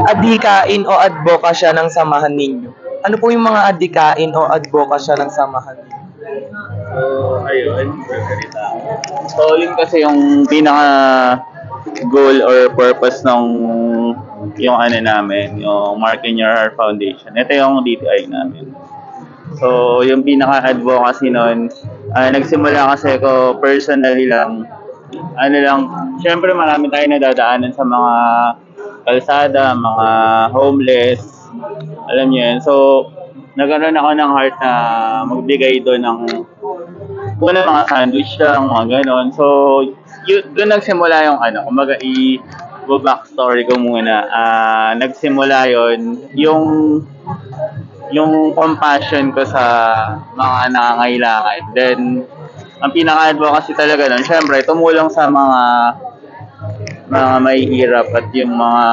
adhikain o advokasya ng samahan ninyo? Ano po yung mga adhikain o advokasya ng samahan ninyo? So, ayun, sasalita ako. So, yun kasi yung pinaka goal or purpose ng yung ano namin, yung Mark in Your Heart Foundation. Ito yung DTI namin. So, yung pinaka-advocacy nun, nagsimula kasi ako personally lang, ano lang, syempre marami tayo nadadaanan sa mga kalsada, mga homeless, alam niyo yun. So, nagkaroon ako ng heart na magbigay doon ng una mga sandwich lang, mga ganon. So, doon nagsimula yung ano, kumbaga backstory ko muna. Nagsimula yon yung compassion ko sa mga nangangailangan. Then, ang pinaka-advocacy talaga nun, syempre, tumulong sa mga may hirap at yung mga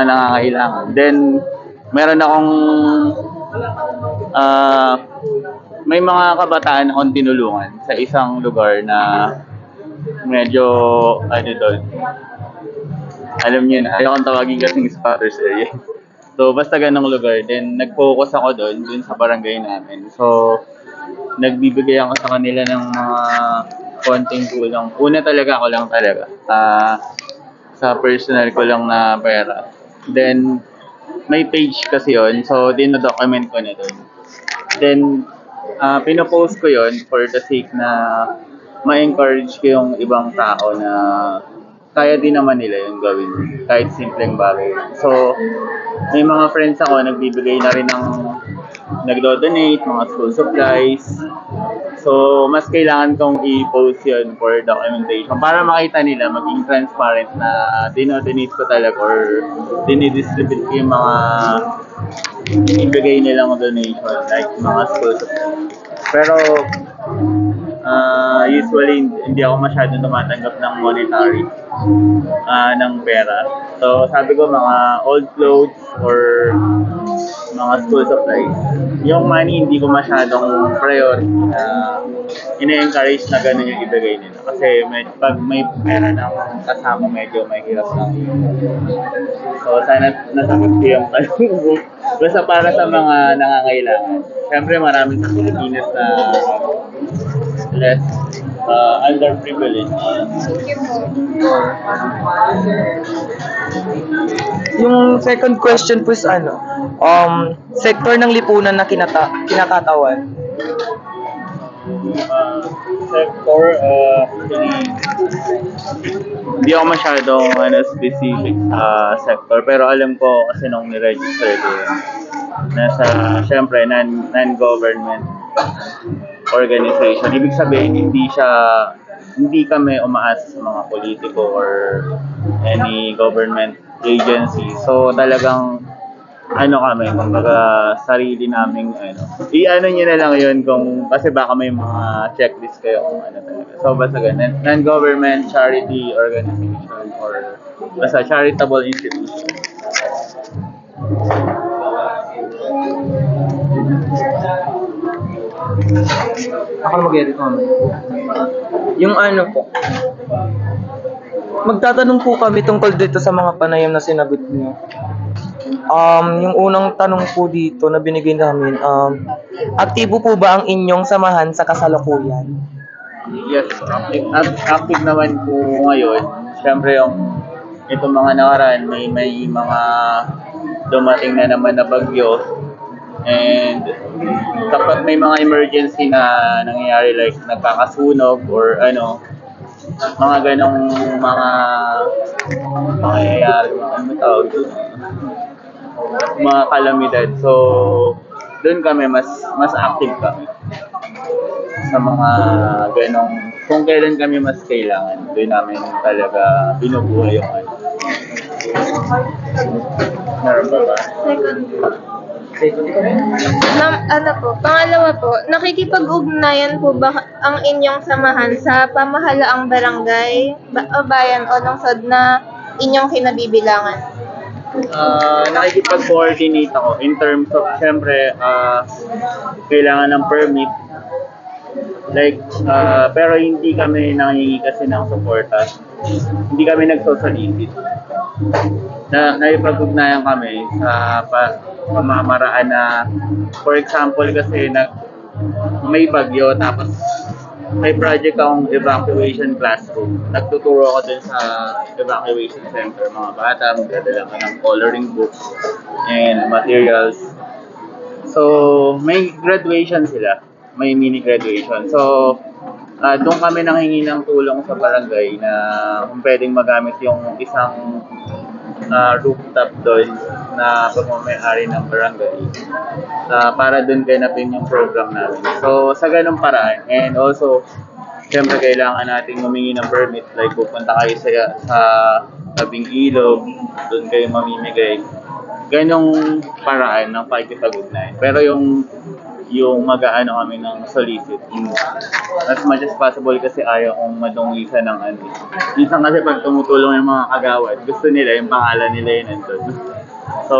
nangangailangan. Then, meron akong may mga kabataan akong tinulungan sa isang lugar na medyo doon. Alam niyo na, ayaw kong tawagin kasing squatters area. So, basta ganong lugar. Then, nag-focus ako doon sa barangay namin. So, nagbibigay ako sa kanila ng mga konting tulong. Una talaga ako lang talaga. Sa personal ko lang na pera. Then, may page kasi yon. So, dinodocument ko na doon. Then, pinopost ko yon for the sake na ma-encourage ko yung ibang tao na kaya din naman nila yung gawin. Kahit simpleng bagay. So, may mga friends ako, nagbibigay na rin ng nagdo-donate, mga school supplies. So, mas kailangan kong i-post yun for documentation para makita nila, maging transparent na dinodonate ko talaga or dinidistribute ko yung mga ibigay nilang donation, like mga school supplies. Pero, usually, hindi ako masyadong tumatanggap ng monetary ng pera. So, sabi ko, mga old clothes or mga school supplies. Yung money, hindi ko masyadong priority na ina-encourage na gano'n yung ibigay nila. Kasi pag may pera na akong kasama, medyo may hirap lang. So, sana nasagot ko yung basta para sa mga nangangailangan. Siyempre, marami sa Pilipinas na less underprivileged. Yung second question po is sector ng lipunan na kinakatawan. Sector, hindi ako masyadong specific sector, pero alam ko kasi nung ni-register ko yun, syempre, non-government organization. Ibig sabihin, hindi kami umaasa sa mga politiko or any government agency. So, talagang kami, kumbaga sarili naming nyo na lang yun kasi baka may mga checklist kayo kung ano talaga. So, basta ganun. Non-government charity organization or basta charitable institution. Ako na mag-edit mo. Yung po, magtatanong po kami tungkol dito sa mga panayam na sinagot niyo. Yung unang tanong po dito na binigay namin, aktibo po ba ang inyong samahan sa kasalukuyan? Yes, active naman po ngayon. Siyempre itong mga nakaraan, may mga dumating na naman na bagyo. And kapag may mga emergency na nangyayari like nagkakasunog or mga ganong mga pangyayari, mga kalamidad. So, doon kami mas active kami sa mga ganong, kung kailan kami mas kailangan, doon namin talaga binubuhay yung Meron ba? Pangalawa po, nakikipag-ugnayan po ba ang inyong samahan sa pamahalaang barangay, bayan o lungsod na inyong kinabibilangan? Nakikipag-coordinate ako in terms of, syempre, kailangan ng permit. Like, pero hindi kami nangingi kasi ng suporta. hindi kami nagsosolicit. Naipag-ugnayan kami sa pamamaraan na, for example kasi may bagyo tapos may project akong evacuation classroom. Nagtuturo ako dun sa evacuation center. Mga bata, magdadala ka ng coloring books and materials. So, may graduation sila. May mini graduation. So, doon kami nanghingi ng tulong sa barangay na kung pwedeng magamit yung isang rooftop doon na pagmamayari ng barangay para doon ganapin yung program namin. So, sa ganung paraan. And also, siyempre kailangan natin humingi ng permit. Like, pupunta kayo sa tabing ilog, doon kayo mamimigay. Ganong paraan ng pakikipag-ugnayan. Pero yung mag-aano kami ng solicit. As much as possible kasi ayaw kong madungisan ng ano. Minsan kasi pag tumutulong yung mga kagawad, gusto nila yung pangalan nila yun nandun. So,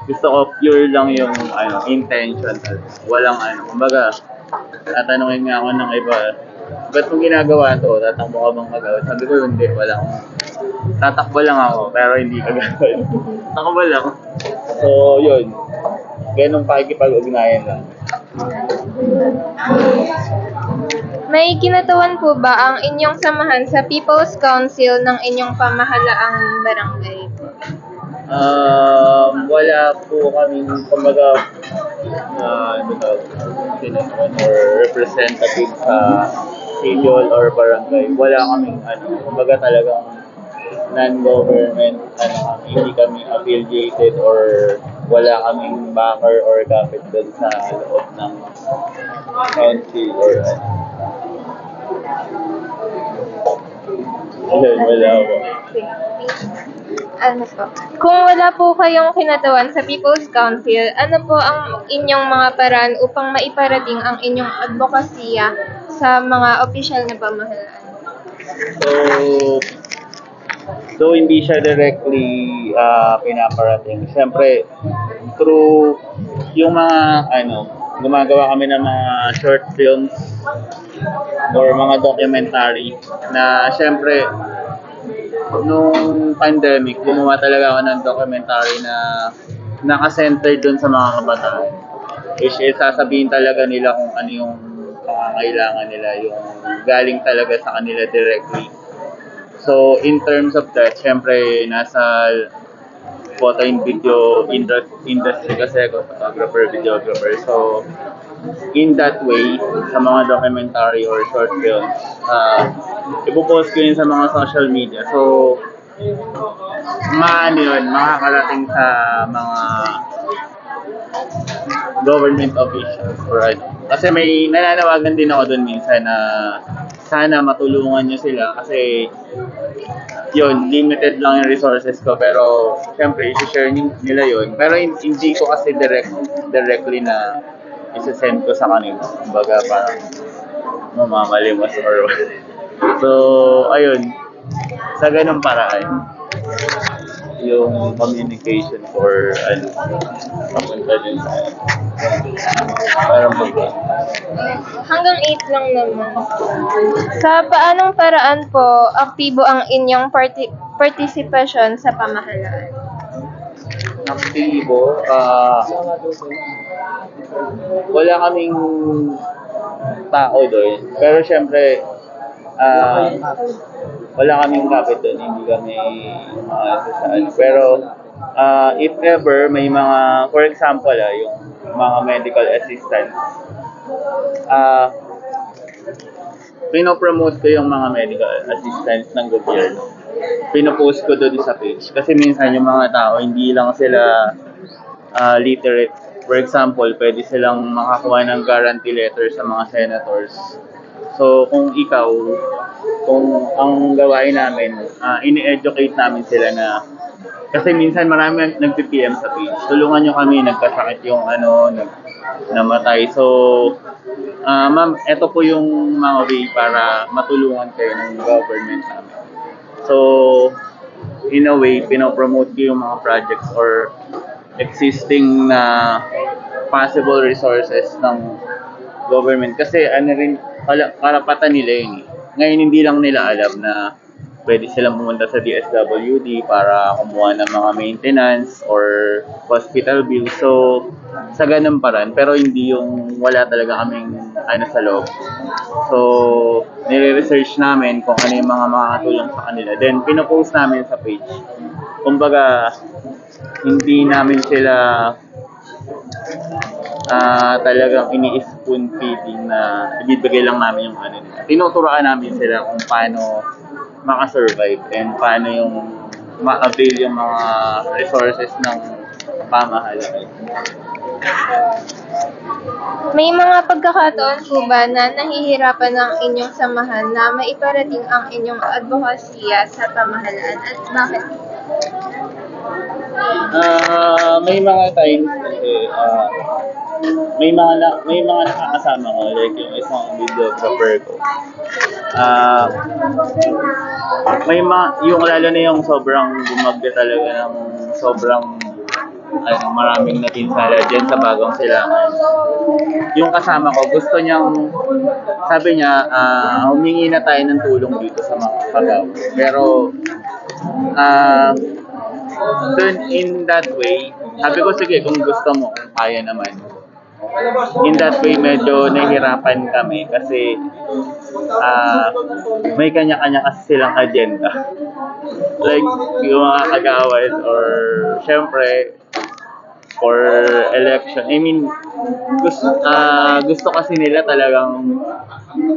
gusto ko pure lang yung intention. Walang kumbaga, tatanungin nga ako ng iba, ba't mong ginagawa to? Tatakbo ka bang kagawad? Sabi ko, hindi, wala akong. Tatakbo lang ako, pero hindi kagawad. Takbo lang. So, yun. Ganong pakikipag-ugnayan lang. May kinatawan po ba ang inyong samahan sa People's Council ng inyong pamahalaang barangay? Wala po kaming kumbaga tinatawag or representative sa city hall or barangay. Wala kaming kumbaga talagang non-government hindi kami affiliated or wala kaming backer or kapit doon sa loob ng council or wala po. Ano po? Kung wala po kayong kinatawan sa People's Council, ano po ang inyong mga paraan upang maiparating ang inyong advokasya sa mga opisyal na pamahalaan? So hindi siya directly pinaparating. Siyempre, through yung mga gumagawa kami ng mga short films or mga documentary na siyempre nung pandemic, gumawa talaga ako ng documentary na naka-center dun sa mga kabataan. Which is sasabihin talaga nila kung ano yung pangangailangan nila, yung galing talaga sa kanila directly. So, in terms of that, syempre, nasa photo and video industry kasi ako, photographer, videographer. So, in that way, sa mga documentary or short films, ipopost ko yun sa mga social media. So, makakarating sa mga government officials or Kasi may nananawagan din ako doon minsan na sana matulungan nyo sila kasi yun, limited lang yung resources ko pero syempre i-share nila yun pero hindi ko kasi directly na isa-send ko sa kanila kumbaga parang mamamalimos or so ayun sa ganung paraan yung communication for papunta din parang Hanggang 8 lang naman. Sa paanong paraan po aktibo ang inyong partisipasyon sa pamahalaan? aktibo wala kaming tao doon pero syempre wala kaming kapit doon hindi kami pero if ever may mga for example yung mga medical assistants pinopromote ko yung mga medical assistants ng gobyerno. Pinopost ko doon sa page. Kasi minsan yung mga tao, hindi lang sila literate. For example, pwede silang makakuha ng guarantee letter sa mga senators. So, kung ang gawain namin, ini-educate namin sila na kasi minsan marami nagpi-PM sa page. Tulungan nyo kami, nagkasakit yung namatay. So, ma'am, ito po yung mga way para matulungan kayo ng government namin. So, in a way, pinopromote ko yung mga projects or existing na possible resources ng government. Kasi karapatan nila yun. Ngayon, hindi lang nila alam na pwede silang pumunta sa DSWD para kumuha ng mga maintenance or hospital bill. So, sa ganun paraan. Pero hindi yung wala talaga kaming sa loob. So, nire-research namin kung ano yung mga makakatulong sa kanila. Then, pinopost namin sa page. Kumbaga, hindi namin sila talagang ini-spoon feeding na ibibigay lang namin yung nila. Tinuturuan namin sila kung paano makasurvive and paano yung ma-avail yung mga resources ng pamahalaan. May mga pagkakataon po ba na nahihirapan ang inyong samahan na maiparating ang inyong advokasya sa pamahalaan at bakit? May mga times kasi may mga nakakasama ko like yung isang videographer ko. Yung lalo na yung sobrang bumagyo talaga ng sobrang maraming natinsala dyan sa Bagong Silangan. Yung kasama ko, gusto niyang, sabi niya, humingi na tayo ng tulong dito sa mga kagaw. Pero, dun in that way, sabi ko, sige, kung gusto mo, kung kaya naman. In that way, medyo nahihirapan kami kasi may kanya-kanya kasi silang agenda. Like, yung mga kagawad or syempre, for election. I mean, gusto kasi nila talagang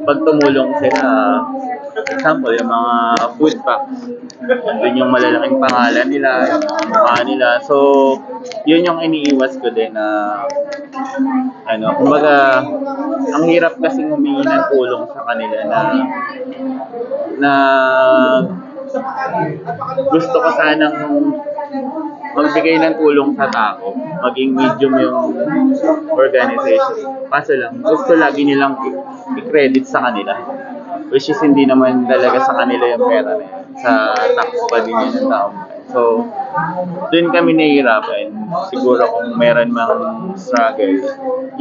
pag tumulong sila, example, yung mga food packs, andun yung malalaking pangalan nila, yung mga mukha nila. So, yun yung iniiwas ko din na kumbaga, ang hirap kasing humingi ng tulong sa kanila na gusto ko sanang magbigay ng tulong sa tao, maging medium yung organization. Kaso lang, gusto lagi nilang i-credit sa kanila. Which is hindi naman talaga sa kanila yung pera na yun. Sa tax pa din yun ng tao. So, dun kami nahihirapan. Siguro kung meron mang struggle,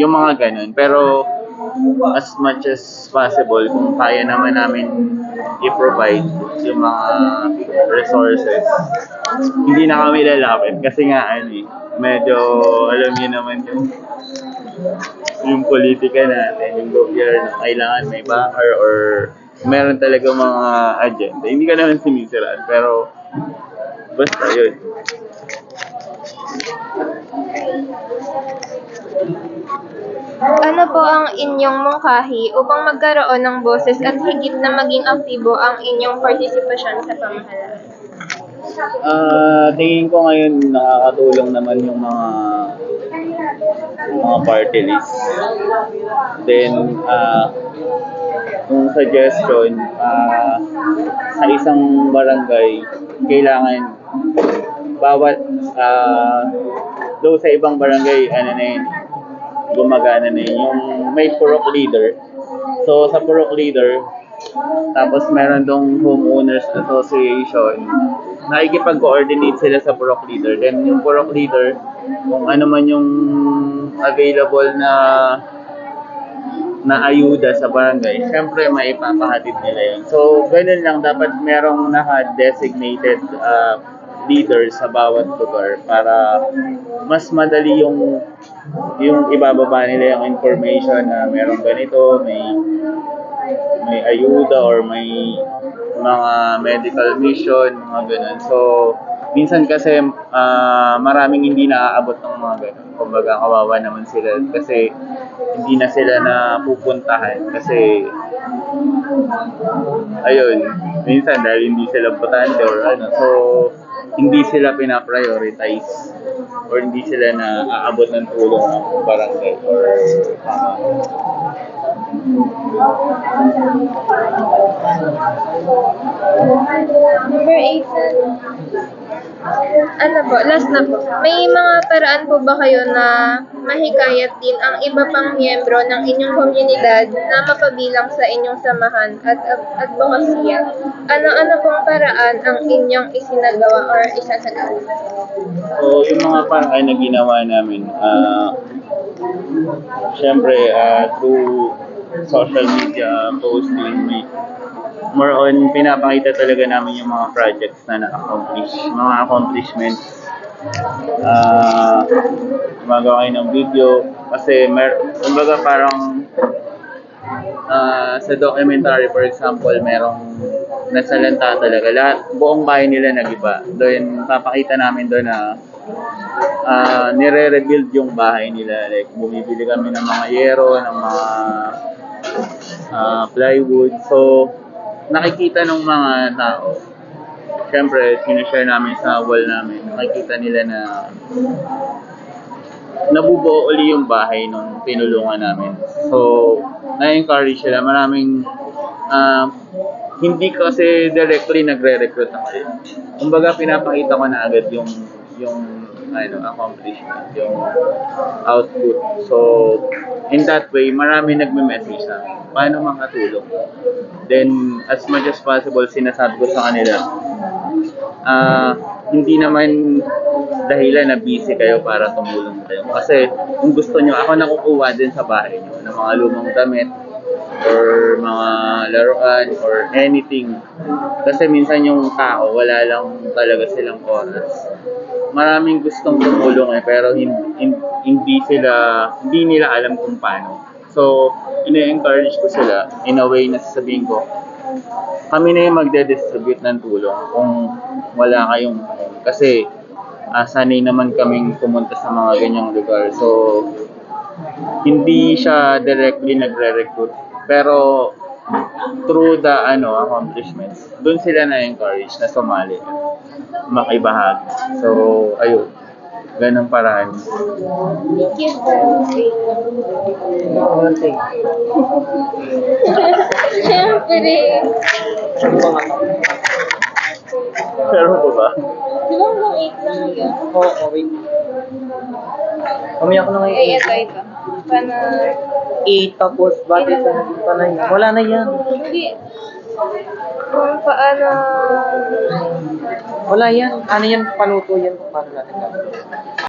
yung mga ganun. Pero, as much as possible, kung kaya naman namin i-provide yung mga resources, hindi na kami lalapit. Kasi nga, medyo, alam niyo naman yung politika natin, yung gobyerno, kailangan may backer or meron talaga mga agenda. Hindi ka naman sinisiraan, pero basta yun. Ano po ang inyong mungkahi upang magkaroon ng boses at higit na maging aktibo ang inyong partisipasyon sa pamahalaan? Tingin ko ngayon nakakatulong naman yung mga party list. Then, yung suggestion, sa isang barangay, kailangan bawat, though sa ibang barangay, gumagana na yun. Yung may purok leader. So, sa purok leader, tapos meron dong homeowners association, nakikipag-coordinate sila sa purok leader. Then, yung purok leader, kung ano man yung available na ayuda sa barangay, syempre maipapahatid nila yun. So, ganun lang, dapat merong naka-designated leader sa bawat lugar para mas madali yung ibababa nila yung information na merong ganito, may ayuda or may mga medical mission, mga ganun. So, minsan kasi maraming hindi naaabot ng mga ganun. Kumbaga, kawawa naman sila kasi hindi na sila napupuntahan kasi ayun, minsan dahil hindi sila botante or so hindi sila pina-prioritize or hindi sila na aabot ng tulong ng barangay or Number 8. Ano po, last na po. May mga paraan po ba kayo na mahikayat din ang iba pang miyembro ng inyong komunidad na mapabilang sa inyong samahan at advokasya? Ano-ano pong paraan ang inyong isinagawa or isasagawa? So, yung mga paraan na ginawa namin, syempre, through social media posting, more on pinapakita talaga namin yung mga projects na na-accomplish, mga accomplishments. Gumagawa kayo ng video kasi kumbaga parang sa documentary, for example, merong nasalanta talaga. Lahat, buong bahay nila nag-iba. Doon, papakita namin doon na nire-rebuild yung bahay nila. Like, bumibili kami ng mga yero, ng mga plywood. So, nakikita ng mga tao. Siyempre, sinishare namin sa wall namin. Nakikita nila na nabubuo uli yung bahay nung tinulungan namin. So, na-encourage sila. Maraming, hindi kasi directly nagre-recruit ako. Kumbaga, pinapakita ko na agad yung accomplishment, yung output. So, in that way, marami nagme-message sa akin. Paano makatulong? Then, as much as possible, sinasabi ko sa kanila, hindi naman dahilan na busy kayo para tumulong kayo. Kasi kung gusto nyo, ako nakukuha din sa bahay nyo ng mga lumang damit or mga laruan or anything. Kasi minsan yung tao, wala lang talaga silang oras. Maraming gustong tumulong pero hindi nila alam kung paano. So, ina-encourage ko sila in a way na sasabihin ko, kami na yung magde-distribute ng tulong kung wala kayong kasi sanay naman kaming pumunta sa mga ganyang lugar. So, hindi siya directly nagre-recruit. Pero, through the accomplishments, doon sila na-encourage na sumali, makibahagi. So, ayun. Ganang paraan. Thank you po. Siyempre. Pero po ba? Di ba hanggang 8 lang yun? Oo, wait. Umiyak na ngayon. Ay, ito. Paano? 8 tapos bakit sa naging panay? Wala na yan. Hindi. Kung paano... Wala yan. Ano yan? Panuto yan. Paano natin gagawin?